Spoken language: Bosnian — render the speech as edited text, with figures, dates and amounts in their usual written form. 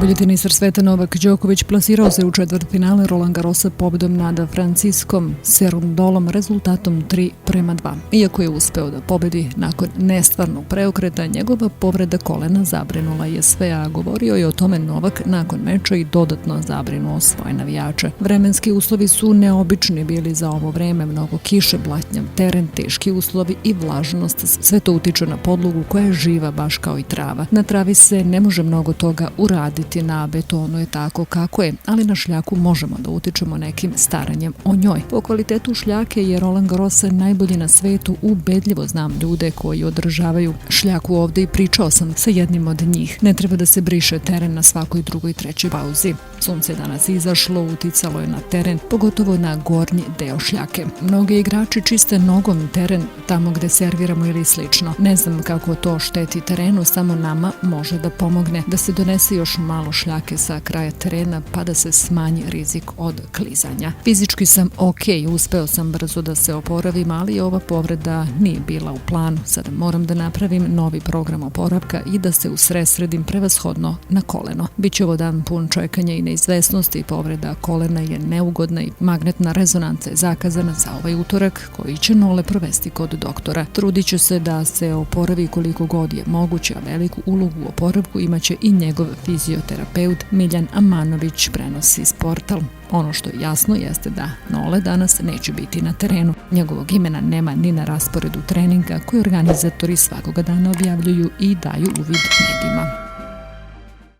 Najbolji teniser sveta Novak Đoković plasirao se u četvrtfinale Roland Garrosa pobedom nad Franciskom Cerundolom rezultatom 3:2. Iako je uspeo da pobedi nakon nestvarnog preokreta, njegova povreda kolena zabrinula je sve, a govorio je o tome Novak nakon meča i dodatno zabrinuo svoje navijače. Vremenski uslovi su neobični bili za ovo vreme, mnogo kiše, blatnjav teren, teški uslovi i vlažnost. Sve to utiče na podlogu koja je živa baš kao i trava. Na travi se ne može mnogo toga uraditi, na betonu je tako kako je, ali na šljaku možemo da utičemo nekim staranjem o njoj. Po kvalitetu šljake je Roland Garros najbolji na svetu, ubedljivo znam ljude koji održavaju šljaku ovde i pričao sam sa jednim od njih. Ne treba da se briše teren na svakoj drugoj, trećoj pauzi. Sunce je danas izašlo, uticalo je na teren, pogotovo na gornji deo šljake. Mnogi igrači čiste nogom teren tamo gde serviramo ili slično. Ne znam kako to šteti terenu, samo nama može da pomogne da se donese još malo šljake sa kraja terena pa da se smanji rizik od klizanja. Fizički sam uspeo sam brzo da se oporavim, ali ova povreda nije bila u planu. Sada moram da napravim novi program oporavka i da se usredsredim prevashodno na koleno. Biće ovo dan pun čekanja i neizvesnosti. Povreda kolena je neugodna i magnetna rezonanca je zakazana za ovaj utorak koji će Nole provesti kod doktora. Trudit će se da se oporavi koliko god je moguće, a veliku ulogu u oporavku imaće i njegov fizioterapeut Miljan Amanović, prenosi Sportal. Ono što je jasno jeste da Nole danas neće biti na terenu. Njegovog imena nema ni na rasporedu treninga koje organizatori svakoga dana objavljuju i daju uvid medijima.